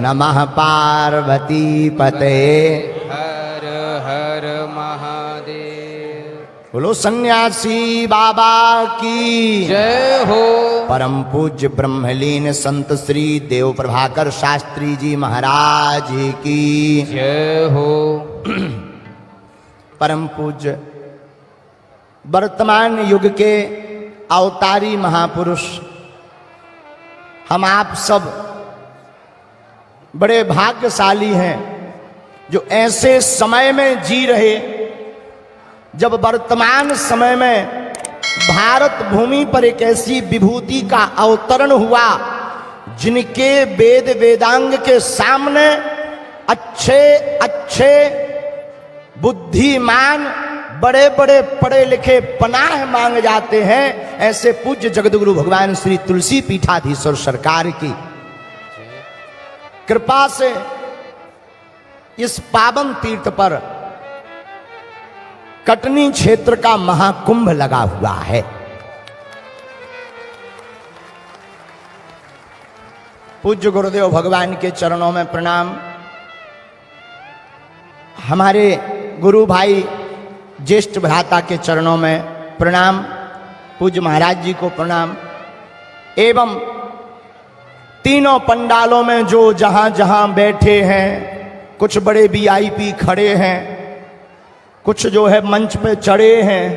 नमः पार्वती पते। हर हर महादेव। बोलो सन्यासी बाबा की जय हो। परम पूज्य ब्रह्मलीन संत श्री देव प्रभाकर शास्त्री जी महाराज की जय हो। परम पूज्य वर्तमान युग के अवतारी महापुरुष हम आप सब बड़े भाग्यशाली हैं जो ऐसे समय में जी रहे जब वर्तमान समय में भारत भूमि पर एक ऐसी विभूति का अवतरण हुआ जिनके वेद वेदांग के सामने अच्छे अच्छे बुद्धिमान बड़े बड़े पढ़े लिखे पनाह मांग जाते हैं। ऐसे पूज्य जगतगुरु भगवान श्री तुलसी पीठाधीश्वर सरकार की कृपा से इस पावन तीर्थ पर कटनी क्षेत्र का महाकुंभ लगा हुआ है। पूज्य गुरुदेव भगवान के चरणों में प्रणाम। हमारे गुरु भाई ज्येष्ठ भ्राता के चरणों में प्रणाम। पूज्य महाराज जी को प्रणाम। एवं तीनों पंडालों में जो जहां जहां बैठे हैं, कुछ बड़े वीआईपी खड़े हैं, कुछ जो है मंच पे चढ़े हैं,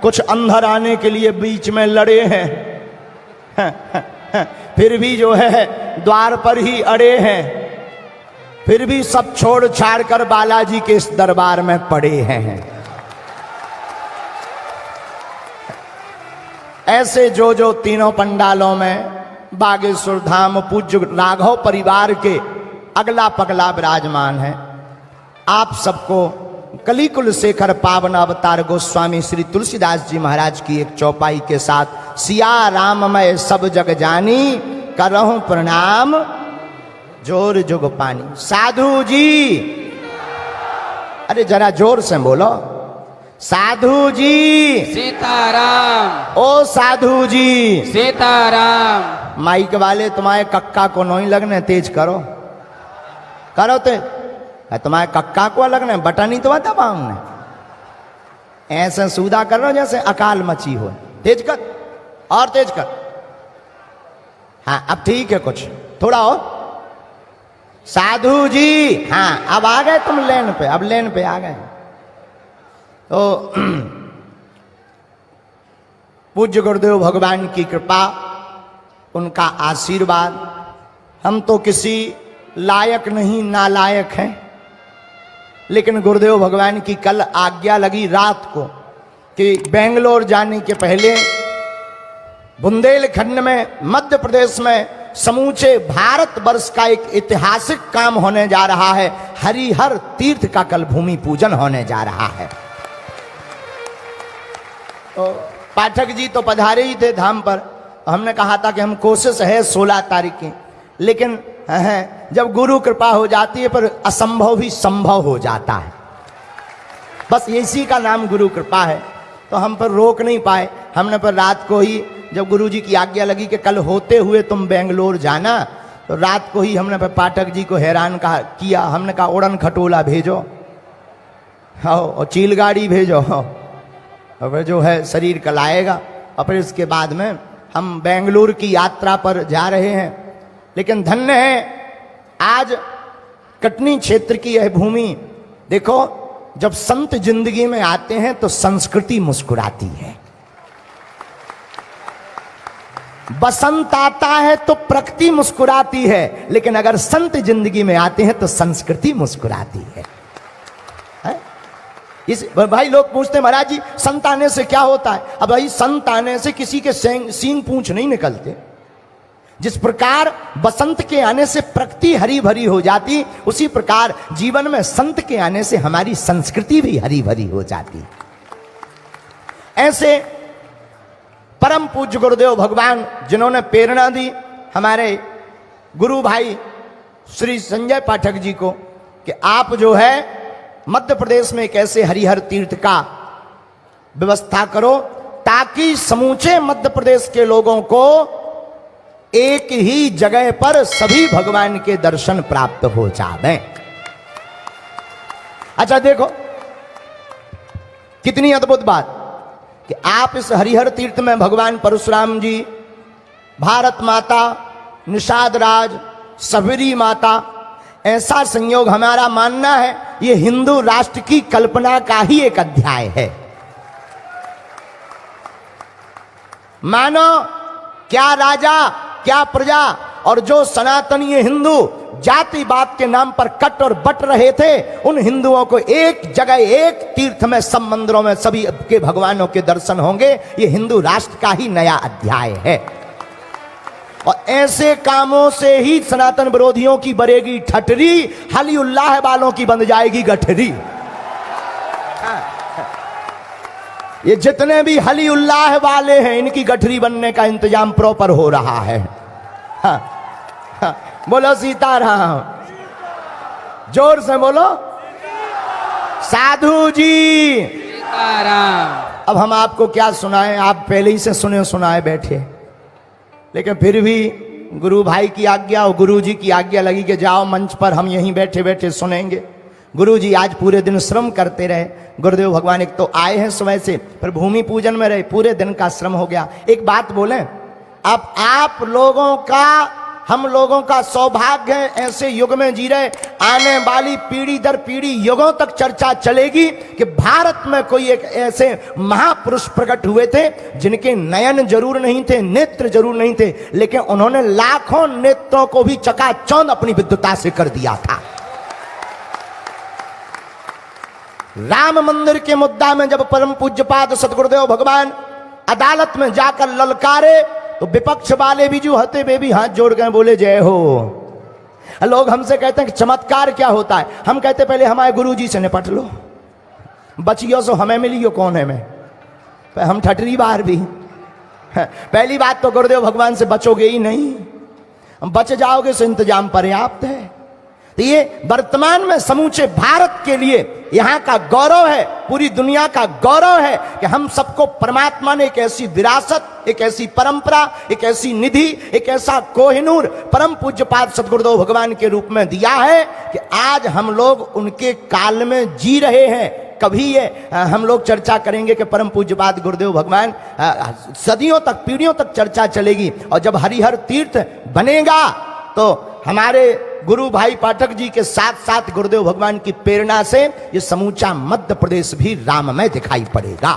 कुछ अंदर आने के लिए बीच में लड़े हैं, फिर भी जो है द्वार पर ही अड़े हैं, फिर भी सब छोड़ छाड़ कर बालाजी के इस दरबार में पड़े हैं। ऐसे जो जो तीनों पंडालों में बागेश्वर धाम पूज्य राघव परिवार के अगला पगला विराजमान है। आप सबको कलिकुल शेखर पावन अवतार गोस्वामी श्री तुलसीदास जी महाराज की एक चौपाई के साथ सिया राम मैं सब जग जानी करहूं प्रणाम जोर जुग पानी। साधु जी, अरे जरा जोर से बोलो। साधु जी सीताराम। ओ साधु जी सीताराम। माइक वाले तुम्हारे कक्का को नहीं लगने, तेज करो करो तेज। तुम्हारे कक्का को लगने बटन ही तो दबाओ ने, ऐसे सूदा कर रहे हो जैसे अकाल मची हो। तेज कर और तेज कर। हाँ अब ठीक है, कुछ थोड़ा और। साधु जी, हाँ अब आ गए तुम लेन पे, अब लेन पे आ गए। तो पूज्य गुरुदेव भगवान की कृपा, उनका आशीर्वाद। हम तो किसी लायक नहीं, नालायक हैं, लेकिन गुरुदेव भगवान की कल आज्ञा लगी रात को कि बेंगलोर जाने के पहले बुंदेलखंड में, मध्य प्रदेश में, समूचे भारत वर्ष का एक ऐतिहासिक काम होने जा रहा है। हरिहर तीर्थ का कल भूमि पूजन होने जा रहा है। तो पाठक जी तो पधारे ही थे धाम पर। हमने कहा था कि हम कोशिश है 16 तारीख की, लेकिन जब गुरु कृपा हो जाती है पर असंभव भी संभव हो जाता है। बस इसी का नाम गुरु कृपा है। तो हम पर रोक नहीं पाए। हमने पर रात को ही जब गुरु जी की आज्ञा लगी कि कल होते हुए तुम बेंगलोर जाना, तो रात को ही हमने पर पाठक जी को हैरान किया। हमने कहा उड़न खटोला भेजो और चील गाड़ी भेजो, और फिर जो है शरीर कल आएगा। और फिर इसके बाद में हम बेंगलुरु की यात्रा पर जा रहे हैं। लेकिन धन्य है आज कटनी क्षेत्र की यह भूमि। देखो, जब संत जिंदगी में आते हैं तो संस्कृति मुस्कुराती है। बसंत आता है तो प्रकृति मुस्कुराती है, लेकिन अगर संत जिंदगी में आते हैं तो संस्कृति मुस्कुराती है। इस भाई लोग पूछते हैं महाराज जी संत आने से क्या होता है? अब भाई संत आने से किसी के सींग पूंछ नहीं निकलते। जिस प्रकार बसंत के आने से प्रकृति हरी भरी हो जाती, उसी प्रकार जीवन में संत के आने से हमारी संस्कृति भी हरी भरी हो जाती। ऐसे परम पूज्य गुरुदेव भगवान जिन्होंने प्रेरणा दी हमारे गुरु भाई श्री संजय पाठक जी को कि आप जो है मध्य प्रदेश में एक ऐसे हरिहर तीर्थ का व्यवस्था करो ताकि समूचे मध्य प्रदेश के लोगों को एक ही जगह पर सभी भगवान के दर्शन प्राप्त हो जावे। अच्छा देखो कितनी अद्भुत बात कि आप इस हरिहर तीर्थ में भगवान परशुराम जी, भारत माता, निषाद राज, सबरी माता, ऐसा संयोग हमारा मानना है ये हिंदू राष्ट्र की कल्पना का ही एक अध्याय है। मानो क्या राजा क्या प्रजा और जो सनातनीय हिंदू जातिवाद के नाम पर कट और बट रहे थे, उन हिंदुओं को एक जगह एक तीर्थ में सब मंदिरों में सभी के भगवानों के दर्शन होंगे। ये हिंदू राष्ट्र का ही नया अध्याय है। और ऐसे कामों से ही सनातन विरोधियों की बरेगी ठटरी, हली उल्लाह वालों की बन जाएगी गठरी। ये जितने भी हली उल्लाह वाले हैं इनकी गठरी बनने का इंतजाम प्रॉपर हो रहा है। हाँ, हाँ, बोलो सीताराम, जोर से बोलो साधु जी सीताराम। अब हम आपको क्या सुनाएं, आप पहले ही से सुने सुनाए बैठे, लेकिन फिर भी गुरु भाई की आज्ञा और गुरु जी की आज्ञा लगी कि जाओ मंच पर, हम यहीं बैठे बैठे सुनेंगे। गुरु जी आज पूरे दिन श्रम करते रहे। गुरुदेव भगवान एक तो आए हैं सुबह से, फिर भूमि पूजन में रहे, पूरे दिन का श्रम हो गया। एक बात बोलें, अब आप लोगों का, हम लोगों का सौभाग्य है ऐसे युग में जी रहे, आने वाली पीढ़ी दर पीढ़ी युगों तक चर्चा चलेगी कि भारत में कोई एक ऐसे महापुरुष प्रकट हुए थे जिनके नयन जरूर नहीं थे, नेत्र जरूर नहीं थे, लेकिन उन्होंने लाखों नेत्रों को भी चकाचौंध अपनी विद्वता से कर दिया था। राम मंदिर के मुद्दा में जब परम पूज्यपाद सतगुरुदेव भगवान अदालत में जाकर ललकारे तो विपक्ष वाले भी जो हते वे भी हाथ जोड़ गए, बोले जय हो। लोग हमसे कहते हैं कि चमत्कार क्या होता है, हम कहते पहले हमारे गुरु जी से निपट लो, बचियो सो हमें मिलियो कौन है मैं, हम ठटरी बार भी। पहली बात तो गुरुदेव भगवान से बचोगे ही नहीं, बच जाओगे सो इंतजाम पर्याप्त है। तो ये वर्तमान में समूचे भारत के लिए यहाँ का गौरव है, पूरी दुनिया का गौरव है कि हम सबको परमात्मा ने एक ऐसी विरासत, एक ऐसी परंपरा, एक ऐसी निधि, एक ऐसा कोहिनूर परम पूज्यपाद सतगुरुदेव भगवान के रूप में दिया है कि आज हम लोग उनके काल में जी रहे हैं। कभी ये हम लोग चर्चा करेंगे कि परम पूज्यपाद गुरुदेव भगवान, सदियों तक, पीढ़ियों तक चर्चा चलेगी। और जब हरिहर तीर्थ बनेगा तो हमारे गुरु भाई पाठक जी के साथ साथ गुरुदेव भगवान की प्रेरणा से ये समूचा मध्य प्रदेश भी राममय दिखाई पड़ेगा।